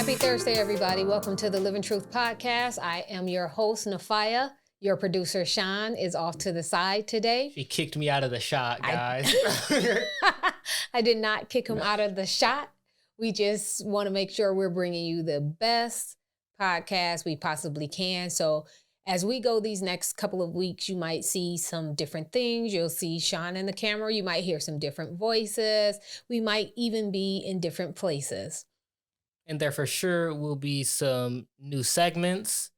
Happy Thursday, everybody. Welcome to the Live in Truth podcast. I am your host, Nifiah. Your producer, Sean, is off to the side today. She kicked me out of the shot, guys. I did not kick him out of the shot. We just want to make sure we're bringing you the best podcast we possibly can. So as we go these next couple of weeks, you might see some different things. You'll see Sean in the camera. You might hear some different voices. We might even be in different places. And there for sure will be some new segments.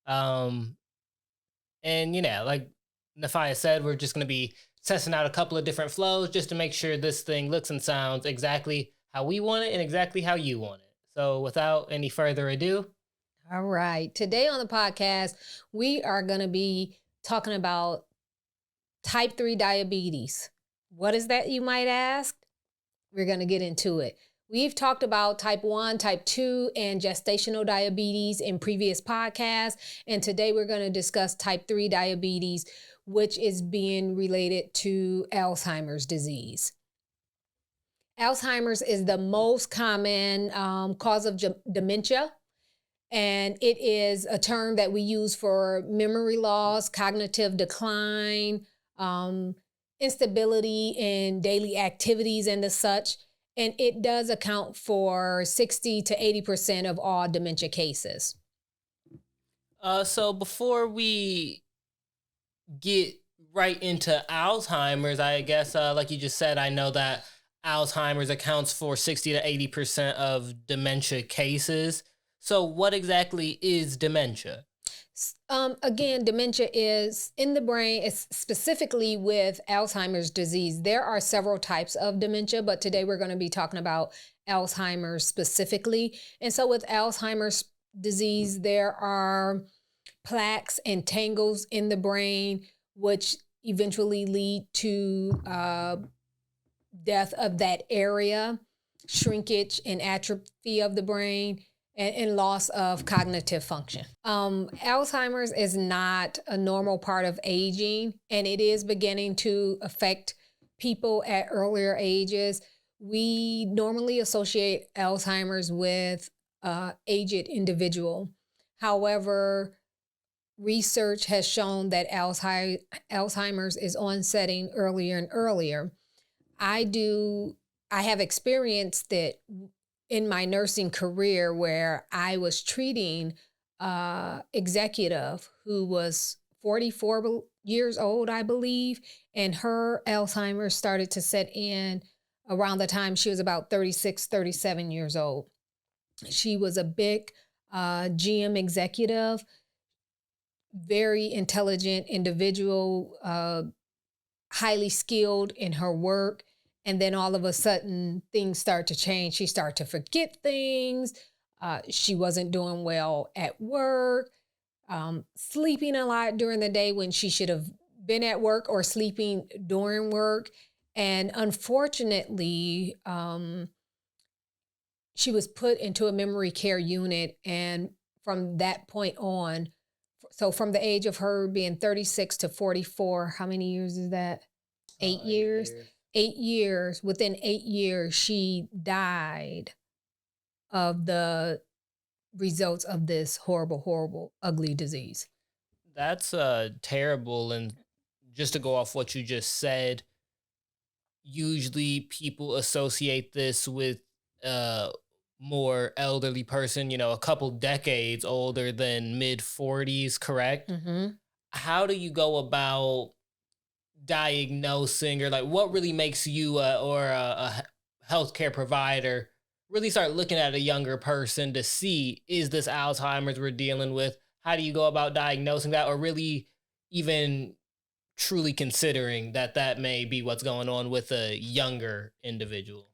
And, like Nifiah said, we're just going to be testing out a couple of different flows just to make sure this thing looks and sounds exactly how we want it and exactly how you want it. So without any further ado. All right. Today on the podcast, we are going to be talking about type 3 diabetes. What is that, you might ask? We're going to get into it. We've talked about type 1, type 2, and gestational diabetes in previous podcasts. And today we're going to discuss type 3 diabetes, which is being related to Alzheimer's disease. Alzheimer's is the most common cause of dementia. And it is a term that we use for memory loss, cognitive decline, instability in daily activities and the such. And it does account for 60 to 80% of all dementia cases. So before we get right into Alzheimer's, I guess, like you just said, I know that Alzheimer's accounts for 60 to 80% of dementia cases. So what exactly is dementia? Again, dementia is in the brain. It's specifically with Alzheimer's disease. There are several types of dementia, but today we're going to be talking about Alzheimer's specifically. And so with Alzheimer's disease, there are plaques and tangles in the brain, which eventually lead to death of that area, shrinkage and atrophy of the brain, and loss of cognitive function. Alzheimer's is not a normal part of aging, and it is beginning to affect people at earlier ages. We normally associate Alzheimer's with an aged individual. However, research has shown that Alzheimer's is onsetting earlier and earlier. I have experienced it in my nursing career, where I was treating an executive who was 44 years old, I believe, and her Alzheimer's started to set in around the time she was about 36, 37 years old. She was a big GM executive, very intelligent individual, highly skilled in her work. And then all of a sudden, things start to change. She started to forget things. She wasn't doing well at work, sleeping a lot during the day when she should have been at work, or sleeping during work. And unfortunately, she was put into a memory care unit. And from that point on, so from the age of her being 36 to 44, how many years is that? 8 years? 8 years, within 8 years, she died of the results of this horrible, horrible, ugly disease. That's terrible. And just to go off what you just said, usually people associate this with a more elderly person, a couple decades older than mid-40s, correct? Mm-hmm. How do you go about diagnosing, or like what really makes you or a healthcare provider really start looking at a younger person to see, is this Alzheimer's we're dealing with? How do you go about diagnosing that, or really even truly considering that may be what's going on with a younger individual?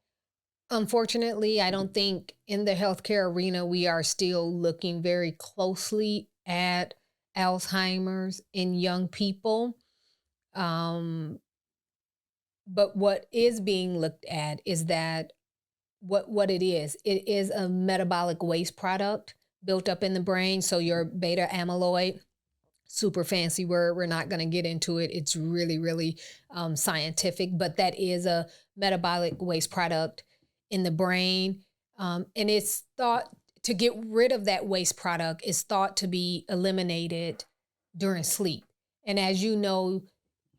Unfortunately, I don't think in the healthcare arena we are still looking very closely at Alzheimer's in young people. But what is being looked at is that what it is a metabolic waste product built up in the brain. So your beta amyloid, super fancy word, we're not going to get into it. It's really, really scientific, but that is a metabolic waste product in the brain. And it's thought to get rid of that waste product is thought to be eliminated during sleep. And as you know,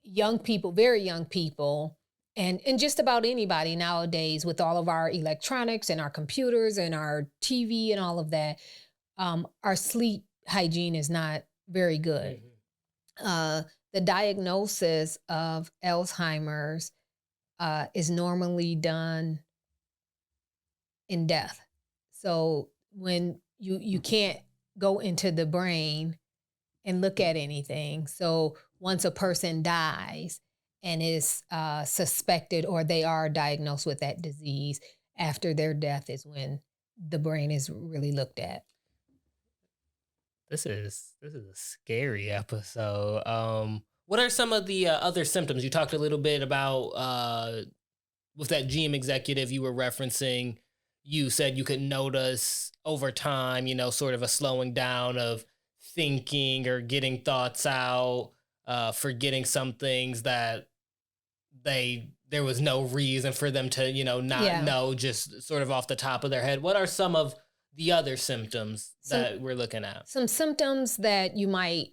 young people, very young people, and just about anybody nowadays with all of our electronics and our computers and our TV and all of that, our sleep hygiene is not very good. The diagnosis of Alzheimer's is normally done in death. So when you can't go into the brain and look at anything. So once a person dies and is suspected or they are diagnosed with that disease, after their death is when the brain is really looked at. This is a scary episode. What are some of the other symptoms? You talked a little bit about with that GM executive you were referencing. You said you could notice over time, sort of a slowing down of thinking or getting thoughts out, forgetting some things that there was no reason for them to, not know, just sort of off the top of their head. What are some of the other symptoms that we're looking at? Some symptoms that you might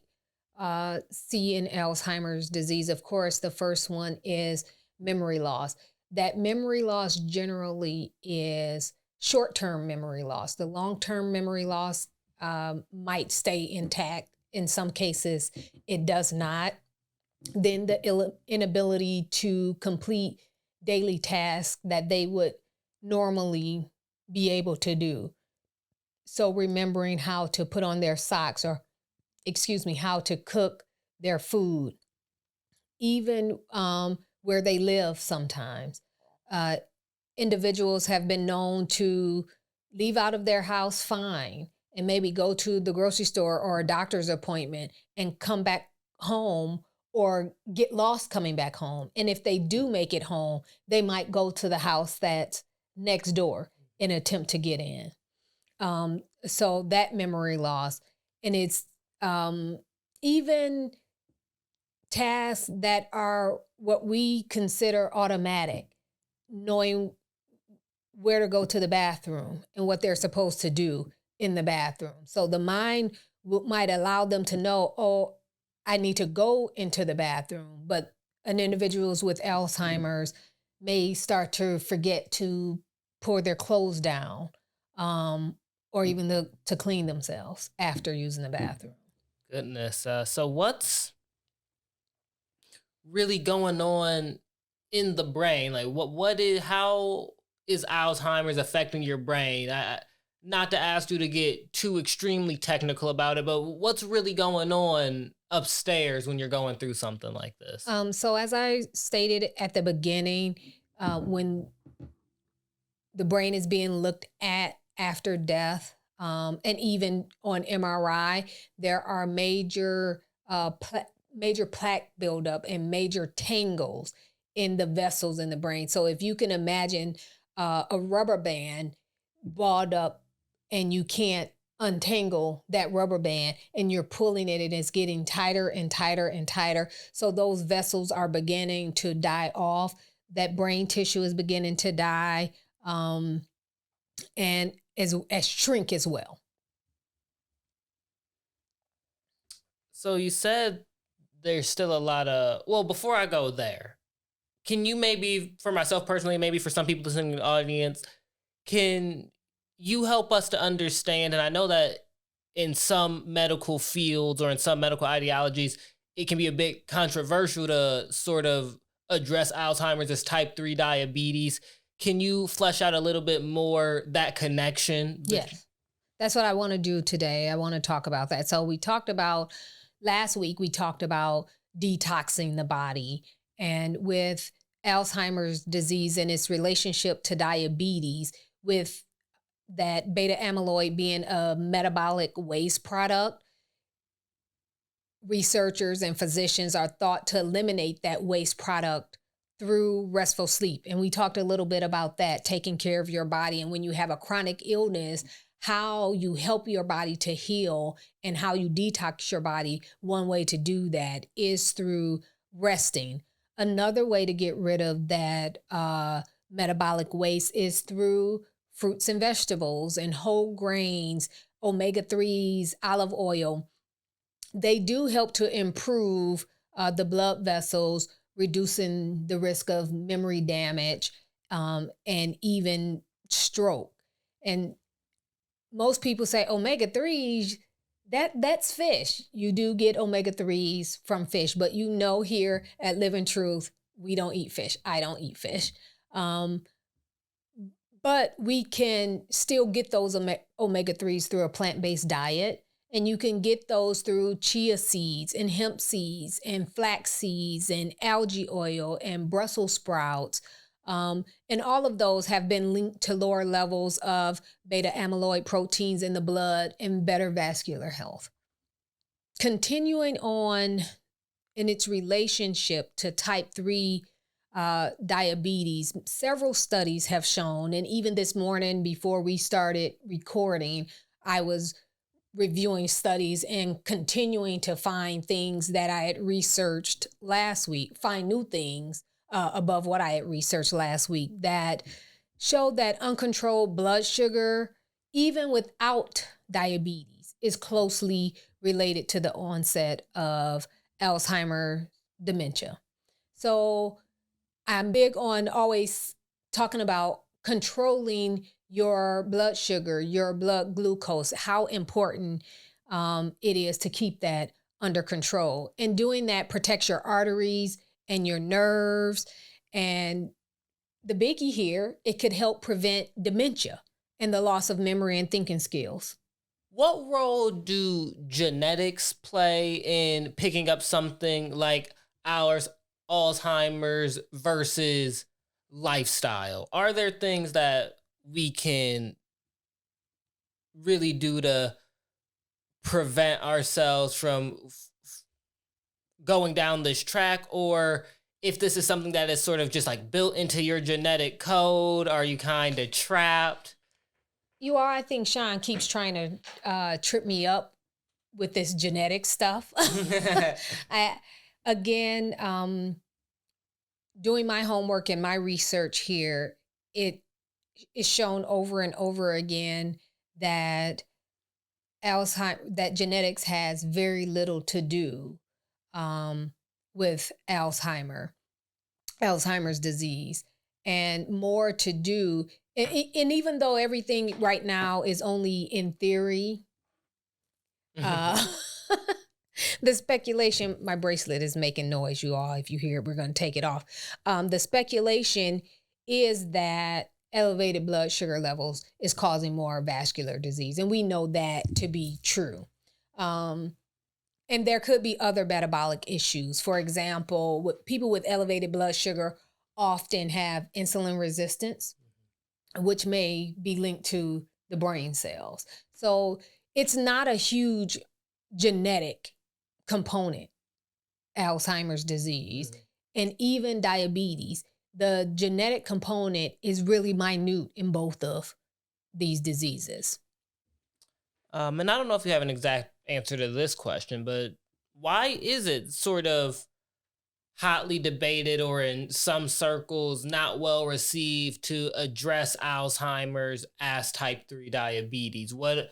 see in Alzheimer's disease. Of course, the first one is memory loss. That memory loss generally is short-term memory loss. The long-term memory loss might stay intact. In some cases, it does not. Then the inability to complete daily tasks that they would normally be able to do. So remembering how to put on their socks or, how to cook their food, even where they live sometimes. Individuals have been known to leave out of their house fine and maybe go to the grocery store or a doctor's appointment and come back home or get lost coming back home. And if they do make it home, they might go to the house that's next door and attempt to get in. So that memory loss, and it's even tasks that are what we consider automatic, knowing where to go to the bathroom and what they're supposed to do in the bathroom. So the mind might allow them to know, oh, I need to go into the bathroom. But an individual with Alzheimer's may start to forget to pour their clothes down, or even to clean themselves after using the bathroom. Goodness. So what's really going on in the brain? Like how is Alzheimer's affecting your brain? Not to ask you to get too extremely technical about it, but what's really going on upstairs when you're going through something like this? So as I stated at the beginning, when the brain is being looked at after death, and even on MRI, there are major plaque buildup and major tangles in the vessels in the brain. So if you can imagine a rubber band balled up and you can't untangle that rubber band and you're pulling it and it's getting tighter and tighter and tighter. So those vessels are beginning to die off. That brain tissue is beginning to die. And as shrink as well. So you said there's still a lot of, well, before I go there, can you maybe, for myself personally, maybe for some people listening in the audience, can you help us to understand, and I know that in some medical fields or in some medical ideologies, it can be a bit controversial to sort of address Alzheimer's as type 3 diabetes. Can you flesh out a little bit more that connection? Yes, that's what I want to do today. I want to talk about that. So last week, we talked about detoxing the body, and with Alzheimer's disease and its relationship to diabetes, with that beta amyloid being a metabolic waste product, researchers and physicians are thought to eliminate that waste product through restful sleep. And we talked a little bit about that, taking care of your body. And when you have a chronic illness, how you help your body to heal and how you detox your body. One way to do that is through resting. Another way to get rid of that metabolic waste is through fruits and vegetables and whole grains, omega-3s, olive oil, they do help to improve the blood vessels, reducing the risk of memory damage and even stroke. And most people say omega-3s, that's fish. You do get omega-3s from fish, but here at Live in Truth, we don't eat fish. I don't eat fish. But we can still get those omega-3s through a plant-based diet. And you can get those through chia seeds and hemp seeds and flax seeds and algae oil and Brussels sprouts. And all of those have been linked to lower levels of beta amyloid proteins in the blood and better vascular health. Continuing on in its relationship to type 3 diabetes, several studies have shown, and even this morning before we started recording, I was reviewing studies and continuing to find things that I had researched last week, find new things above what I had researched last week that showed that uncontrolled blood sugar, even without diabetes, is closely related to the onset of Alzheimer's dementia. So I'm big on always talking about controlling your blood sugar, your blood glucose, how important it is to keep that under control. And doing that protects your arteries and your nerves. And the biggie here, it could help prevent dementia and the loss of memory and thinking skills. What role do genetics play in picking up something like Alzheimer's versus lifestyle? Are there things that we can really do to prevent ourselves from going down this track? Or if this is something that is sort of just like built into your genetic code, are you kind of trapped? I think Sean keeps trying to trip me up with this genetic stuff. Doing my homework and my research here, it is shown over and over again that that genetics has very little to do with Alzheimer's disease, and more to do. And even though everything right now is only in theory, the speculation, my bracelet is making noise, you all. If you hear it, we're going to take it off. The speculation is that elevated blood sugar levels is causing more vascular disease. And we know that to be true. And there could be other metabolic issues. For example, people with elevated blood sugar often have insulin resistance, which may be linked to the brain cells. So it's not a huge genetic component, Alzheimer's disease, and even diabetes. The genetic component is really minute in both of these diseases. And I don't know if you have an exact answer to this question, but why is it sort of hotly debated, or in some circles not well received, to address Alzheimer's as type 3 diabetes? What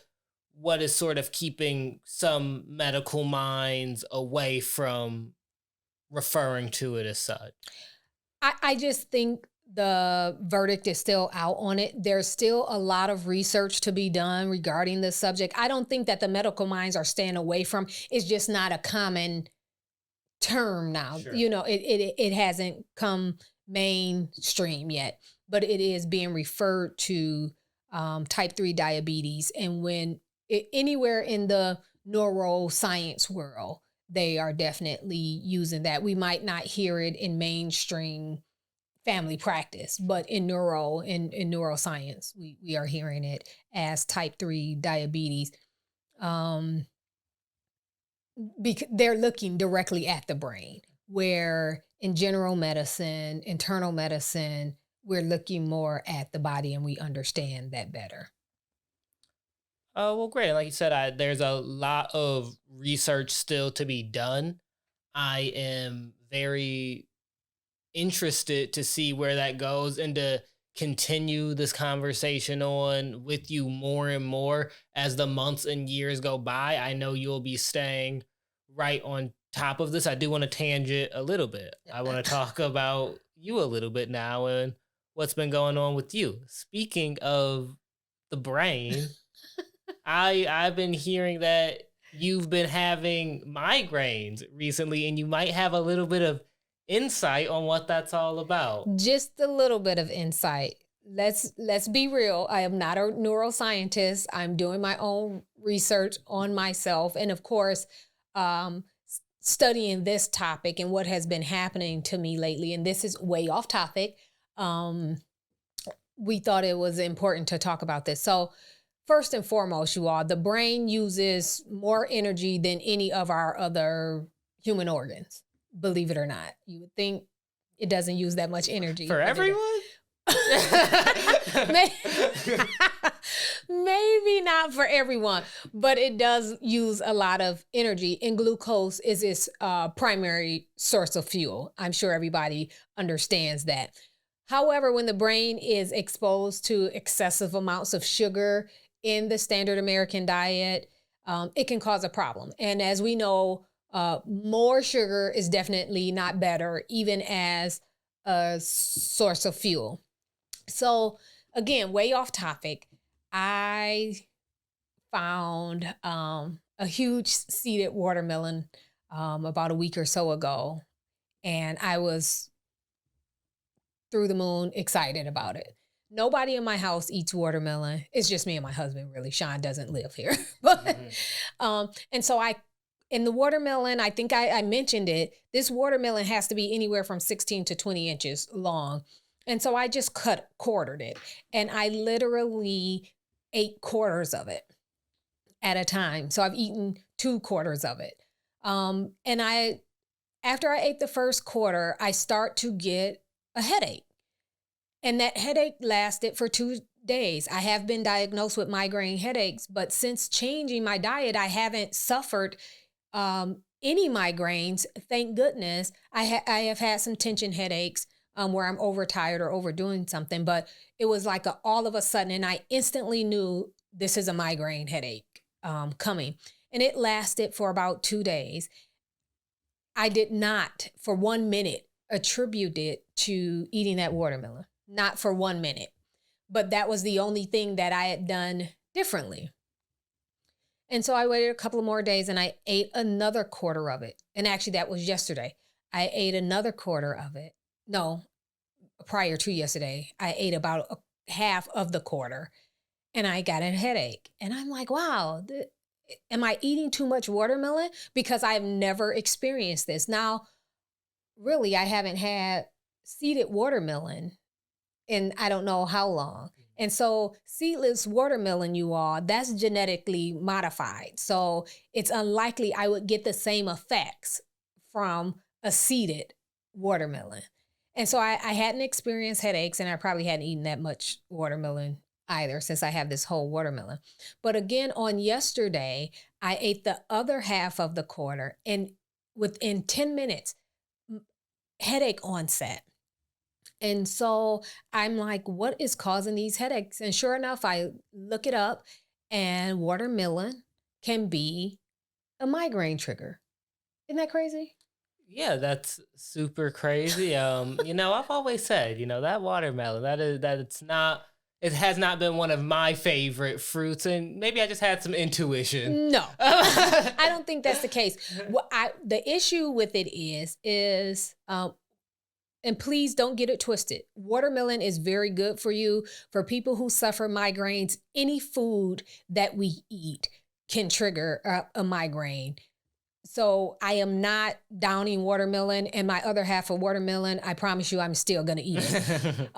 is sort of keeping some medical minds away from referring to it as such? I just think the verdict is still out on it. There's still a lot of research to be done regarding this subject. I don't think that the medical minds are staying away from. It's just not a common term now. Sure. It hasn't come mainstream yet, but it is being referred to type 3 diabetes. And when anywhere in the neuroscience world, they are definitely using that. We might not hear it in mainstream family practice, but in neuroscience, we are hearing it as type 3 diabetes. Because they're looking directly at the brain, where in general medicine, internal medicine, we're looking more at the body, and we understand that better. Oh, well, great. Like you said, there's a lot of research still to be done. I am very interested to see where that goes, and to continue this conversation on with you more and more as the months and years go by. I know you'll be staying right on top of this. I do want to tangent a little bit. I want to talk about you a little bit now and what's been going on with you. Speaking of the brain, I've been hearing that you've been having migraines recently, and you might have a little bit of insight on what that's all about. Just a little bit of insight. Let's be real. I am not a neuroscientist. I'm doing my own research on myself, and of course, studying this topic and what has been happening to me lately. And this is way off topic. We thought it was important to talk about this. So, first and foremost, you all, the brain uses more energy than any of our other human organs. Believe it or not, you would think it doesn't use that much energy. For everyone? Maybe not for everyone, but it does use a lot of energy. And glucose is its primary source of fuel. I'm sure everybody understands that. However, when the brain is exposed to excessive amounts of sugar in the standard American diet, it can cause a problem. And as we know, more sugar is definitely not better, even as a source of fuel. So again, way off topic, I found a huge seeded watermelon about a week or so ago, and I was through the moon excited about it. Nobody in my house eats watermelon. It's just me and my husband, really. Sean doesn't live here. But and so in the watermelon, I think I mentioned it, this watermelon has to be anywhere from 16 to 20 inches long. And so I just quartered it. And I literally ate quarters of it at a time. So I've eaten 2 quarters of it. And after I ate the first quarter, I start to get a headache. And that headache lasted for 2 days. I have been diagnosed with migraine headaches, but since changing my diet, I haven't suffered any migraines. Thank goodness. I have had some tension headaches where I'm overtired or overdoing something, but it was like all of a sudden, and I instantly knew this is a migraine headache coming. And it lasted for about 2 days. I did not for 1 minute attribute it to eating that watermelon. Not for 1 minute. But that was the only thing that I had done differently. And so I waited a couple of more days and I ate another quarter of it. And actually that was yesterday. I ate another quarter of it. No, prior to yesterday, I ate about half of the quarter and I got a headache. And I'm like, wow, am I eating too much watermelon? Because I've never experienced this. Now, really, I haven't had seeded watermelon in I don't know how long. And so seedless watermelon, you all, that's genetically modified. So it's unlikely I would get the same effects from a seeded watermelon. And so I hadn't experienced headaches, and I probably hadn't eaten that much watermelon either since I have this whole watermelon. But again, on yesterday, I ate the other half of the quarter, and within 10 minutes, headache onset. And so I'm like, what is causing these headaches? And sure enough, I look it up, and watermelon can be a migraine trigger. Isn't that crazy? Yeah, that's super crazy. I've always said, that watermelon, it has not been one of my favorite fruits, and maybe I just had some intuition. No, I don't think that's the case. The issue with it is, and please don't get it twisted. Watermelon is very good for you. For people who suffer migraines, any food that we eat can trigger a migraine. So I am not downing watermelon, and my other half of watermelon, I promise you I'm still going to eat it.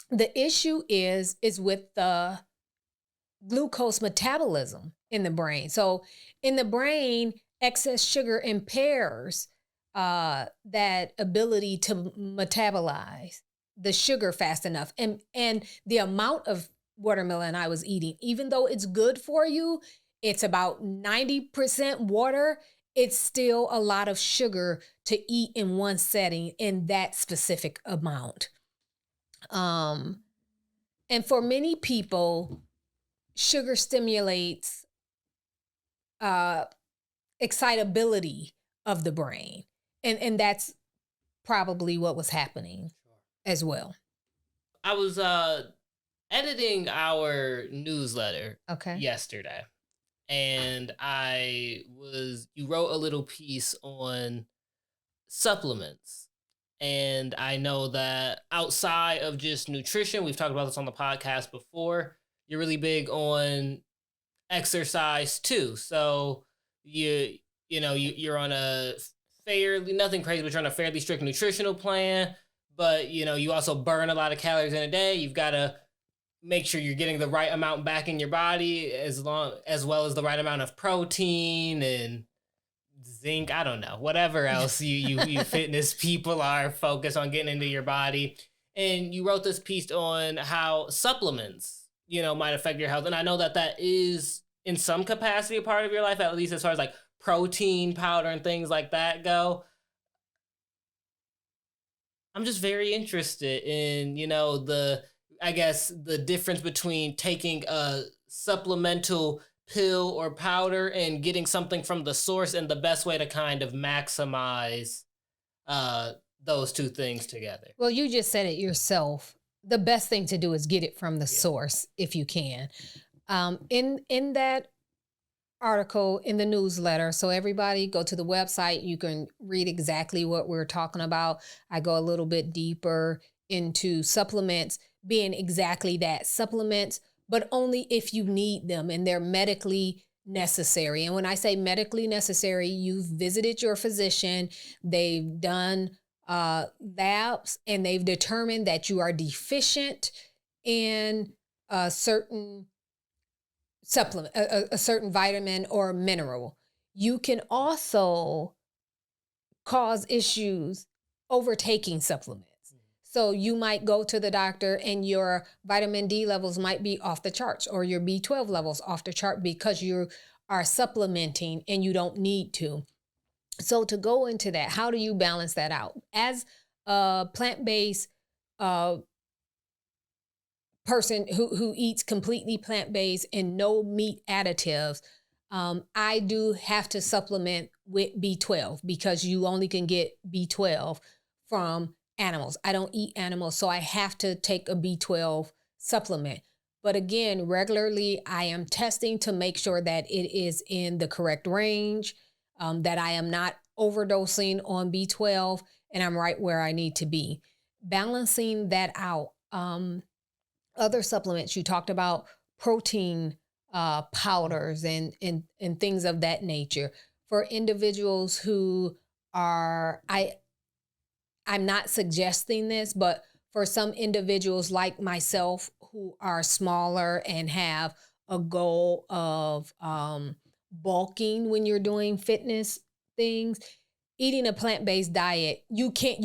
The issue is with the glucose metabolism in the brain. So in the brain, excess sugar impairs that ability to metabolize the sugar fast enough. And the amount of watermelon I was eating, even though it's good for you, it's about 90% water, it's still a lot of sugar to eat in one setting in that specific amount. Um, and for many people, sugar stimulates excitability of the brain. And that's probably what was happening as well. I was editing our newsletter Okay. yesterday, and you wrote a little piece on supplements. And I know that outside of just nutrition, we've talked about this on the podcast before, you're really big on exercise too. So you're on a fairly, nothing crazy, but you're on a fairly strict nutritional plan. But you also burn a lot of calories in a day. You've got to make sure you're getting the right amount back in your body, as well as the right amount of protein and zinc. I don't know, whatever else you fitness people are focused on getting into your body. And you wrote this piece on how supplements might affect your health. And I know that is in some capacity a part of your life, at least as far as like protein powder and things like that go. I'm just very interested in the difference between taking a supplemental pill or powder and getting something from the source, and the best way to kind of maximize those two things together. Well, you just said it yourself. The best thing to do is get it from the source if you can. In that article in the newsletter, so everybody go to the website, you can read exactly what we're talking about. I go a little bit deeper into supplements being exactly that, supplements, but only if you need them and they're medically necessary. And when I say medically necessary, you've visited your physician, they've done labs, and they've determined that you are deficient in a certain supplement, a certain vitamin or mineral. You can also cause issues overtaking supplements. So you might go to the doctor and your vitamin D levels might be off the charts, or your B12 levels off the chart because you are supplementing and you don't need to. So to go into that, how do you balance that out? As a plant-based person who eats completely plant-based and no meat additives, I do have to supplement with B12 because you only can get B12 from animals. I don't eat animals, so I have to take a B12 supplement. But again, regularly I am testing to make sure that it is in the correct range, that I am not overdosing on B12 and I'm right where I need to be. Balancing that out. Other supplements, you talked about protein powders and things of that nature. For individuals who are, I'm not suggesting this, but for some individuals like myself who are smaller and have a goal of bulking when you're doing fitness things, eating a plant-based diet, you can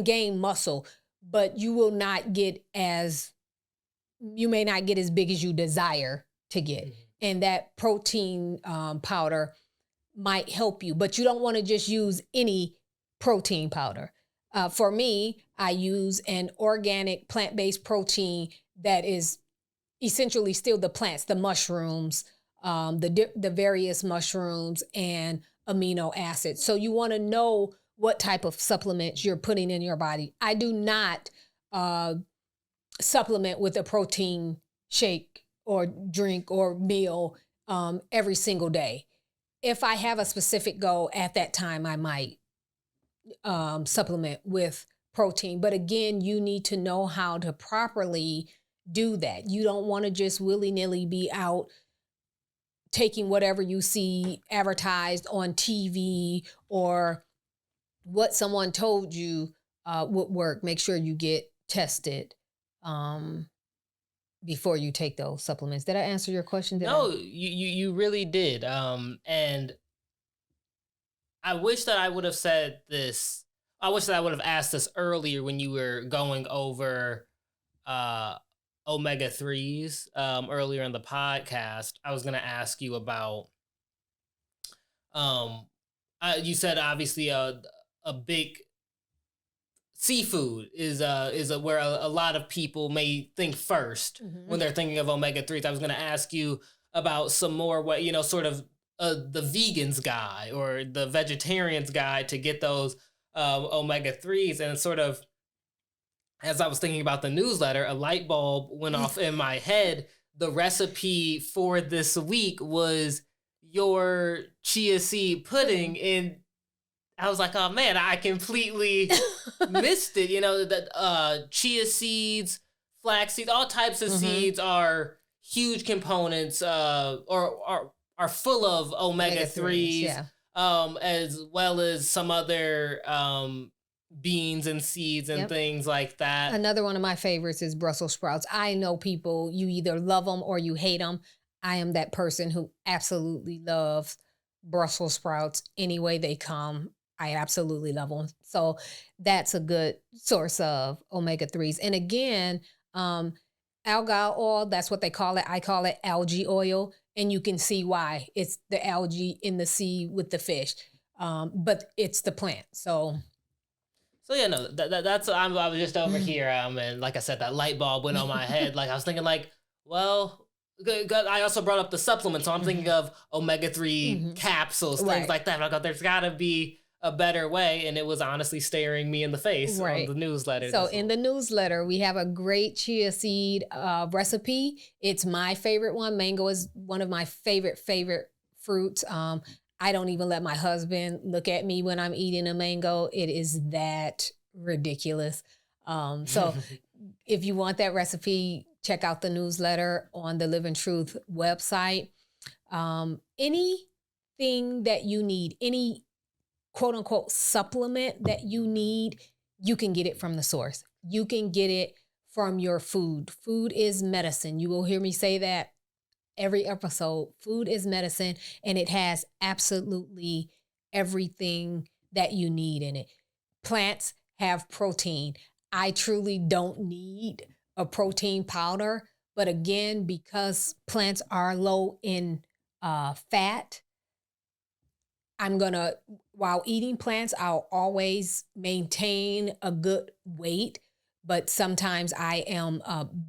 gain muscle, but you will not get you may not get as big as you desire to get. Mm-hmm. And that protein powder might help you, but you don't want to just use any protein powder. For me, I use an organic plant-based protein that is essentially still the plants, the mushrooms, the various mushrooms and amino acids. So you want to know what type of supplements you're putting in your body. I do not supplement with a protein shake or drink or meal every single day. If I have a specific goal at that time, I might supplement with protein. But again, you need to know how to properly do that. You don't want to just willy-nilly be out taking whatever you see advertised on TV or what someone told you would work. Make sure you get tested before you take those supplements. Did I answer your question? No, you really did. And I wish that I would have said this. I wish that I would have asked this earlier when you were going over omega-3s earlier in the podcast. I was going to ask you about, you said obviously a big seafood is where a lot of people may think first when they're thinking of omega-3s. I was going to ask you about some more, what, sort of the vegan's guide or the vegetarian's guide to get those omega-3s. And sort of, as I was thinking about the newsletter, a light bulb went off in my head. The recipe for this week was your chia seed pudding, and I was like, oh man, I completely missed it. That chia seeds, flax seeds, all types of seeds are huge components, or are full of omega-3s, yeah. As well as some other beans and seeds and things like that. Another one of my favorites is Brussels sprouts. I know people, you either love them or you hate them. I am that person who absolutely loves Brussels sprouts any way they come. I absolutely love them. So that's a good source of omega-3s. And again, algal oil, that's what they call it. I call it algae oil. And you can see why. It's the algae in the sea with the fish. But it's the plant. So yeah, no, that's, I was just over here. And like I said, that light bulb went on my head. Like I was thinking well, I also brought up the supplements. So I'm thinking of omega-3 capsules, things like that. I go, there's gotta be a better way, and it was honestly staring me in the face on the newsletter. So in the newsletter, we have a great chia seed recipe. It's my favorite one. Mango is one of my favorite fruits. I don't even let my husband look at me when I'm eating a mango. It is that ridiculous. So if you want that recipe, check out the newsletter on the Live in Truth website. Anything that you need, any quote unquote supplement that you need, you can get it from the source. You can get it from your food. Food is medicine. You will hear me say that every episode. Food is medicine, and it has absolutely everything that you need in it. Plants have protein. I truly don't need a protein powder, but again, because plants are low in fat, while eating plants, I'll always maintain a good weight, but sometimes I am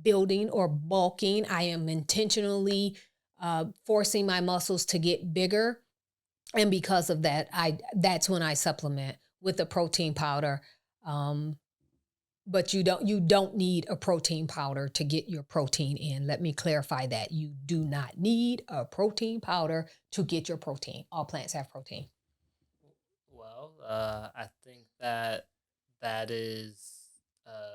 building or bulking. I am intentionally forcing my muscles to get bigger. And because of that, that's when I supplement with a protein powder. But you don't need a protein powder to get your protein in. Let me clarify that. You do not need a protein powder to get your protein. All plants have protein. Well, I think that is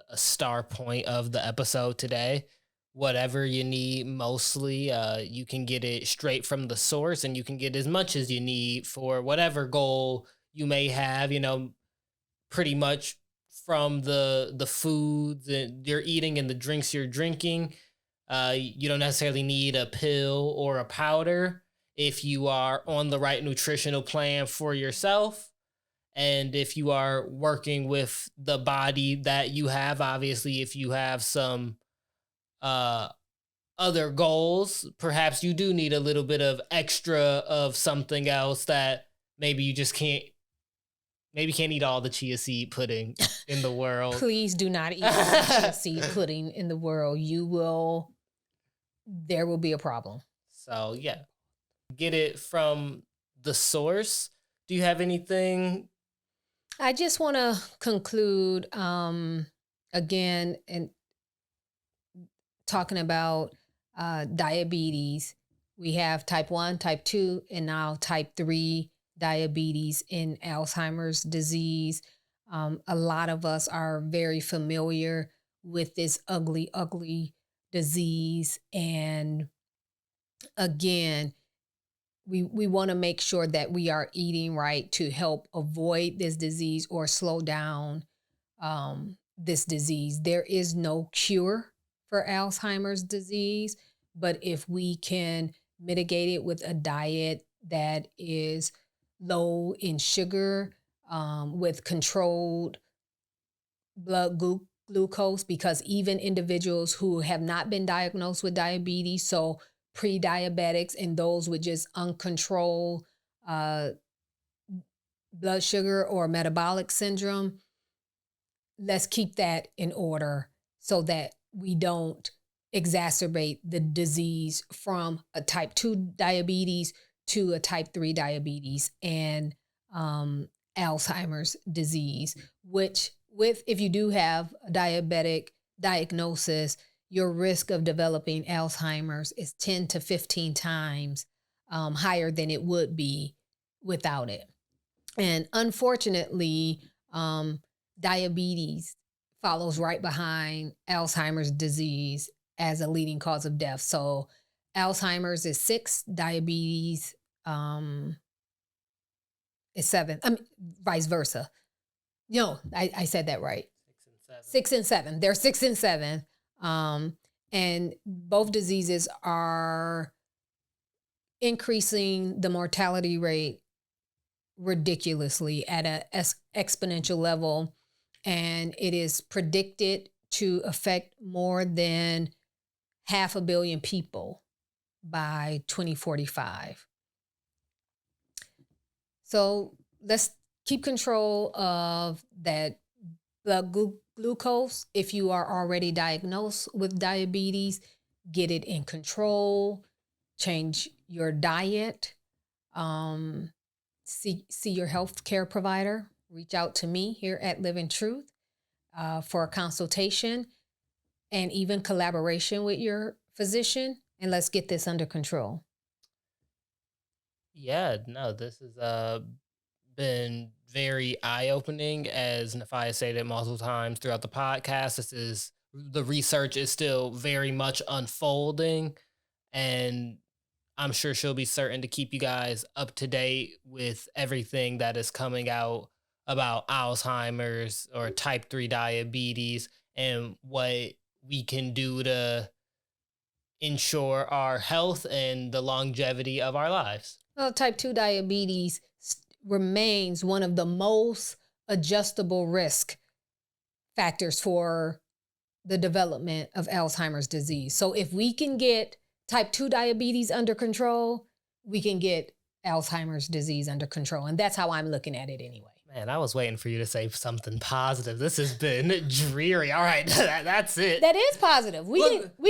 a star point of the episode today. Whatever you need, mostly, you can get it straight from the source, and you can get as much as you need for whatever goal you may have, pretty much from the foods that you're eating and the drinks you're drinking. You don't necessarily need a pill or a powder if you are on the right nutritional plan for yourself. And if you are working with the body that you have, obviously, if you have some other goals, perhaps you do need a little bit of extra of something else that maybe you just can't eat all the chia seed pudding in the world. Please do not eat all the chia seed pudding in the world. There will be a problem. So yeah, get it from the source. Do you have anything? I just want to conclude again and talking about diabetes. We have type 1, type 2, and now type 3 diabetes in Alzheimer's disease. A lot of us are very familiar with this ugly, ugly disease. And again, we want to make sure that we are eating right to help avoid this disease or slow down this disease. There is no cure for Alzheimer's disease, but if we can mitigate it with a diet that is low in sugar, with controlled blood glucose, because even individuals who have not been diagnosed with diabetes, so pre-diabetics and those with just uncontrolled blood sugar or metabolic syndrome, let's keep that in order so that we don't exacerbate the disease from a type 2 diabetes to a type 3 diabetes and Alzheimer's disease, which if you do have a diabetic diagnosis, your risk of developing Alzheimer's is 10 to 15 times higher than it would be without it. And unfortunately, diabetes follows right behind Alzheimer's disease as a leading cause of death. So Alzheimer's is 6, diabetes is 7. Vice versa. No, I said that right. 6 and 7. They're 6 and 7. And both diseases are increasing the mortality rate ridiculously at an exponential level. And it is predicted to affect more than 500 million people by 2045. So let's keep control of that blood glucose. If you are already diagnosed with diabetes, get it in control, change your diet, see your healthcare provider, reach out to me here at Live in Truth for a consultation and even collaboration with your physician, and let's get this under control. Yeah, no, this has been very eye-opening, as Nifiah stated multiple times throughout the podcast. The research is still very much unfolding, and I'm sure she'll be certain to keep you guys up to date with everything that is coming out about Alzheimer's or type 3 diabetes and what we can do to ensure our health and the longevity of our lives. Well, type 2 diabetes remains one of the most adjustable risk factors for the development of Alzheimer's disease. So if we can get type 2 diabetes under control, we can get Alzheimer's disease under control. And that's how I'm looking at it anyway. Man, I was waiting for you to say something positive. This has been dreary. All right, that's it. That is positive. We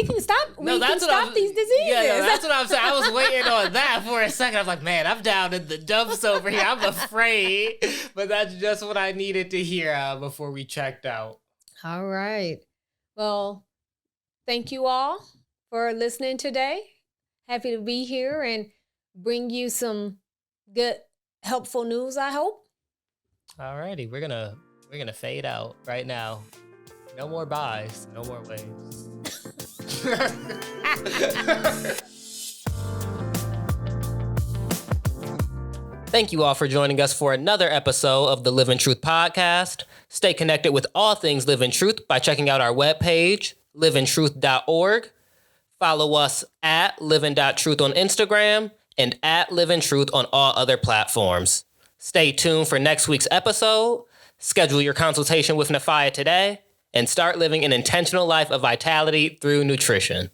can stop. No, we can stop these diseases. Yeah, that's what I'm saying. I was waiting on that for a second. I was like, man, I'm down in the dumps over here. I'm afraid, but that's just what I needed to hear before we checked out. All right. Well, thank you all for listening today. Happy to be here and bring you some good, helpful news, I hope. Alrighty, we're gonna fade out right now. No more buys, no more waves. Thank you all for joining us for another episode of the Live in Truth podcast. Stay connected with all things Live in Truth by checking out our webpage, livintruth.org. Follow us at livin.truth on Instagram and at Live in Truth on all other platforms. Stay tuned for next week's episode. Schedule your consultation with Nifiah today and start living an intentional life of vitality through nutrition.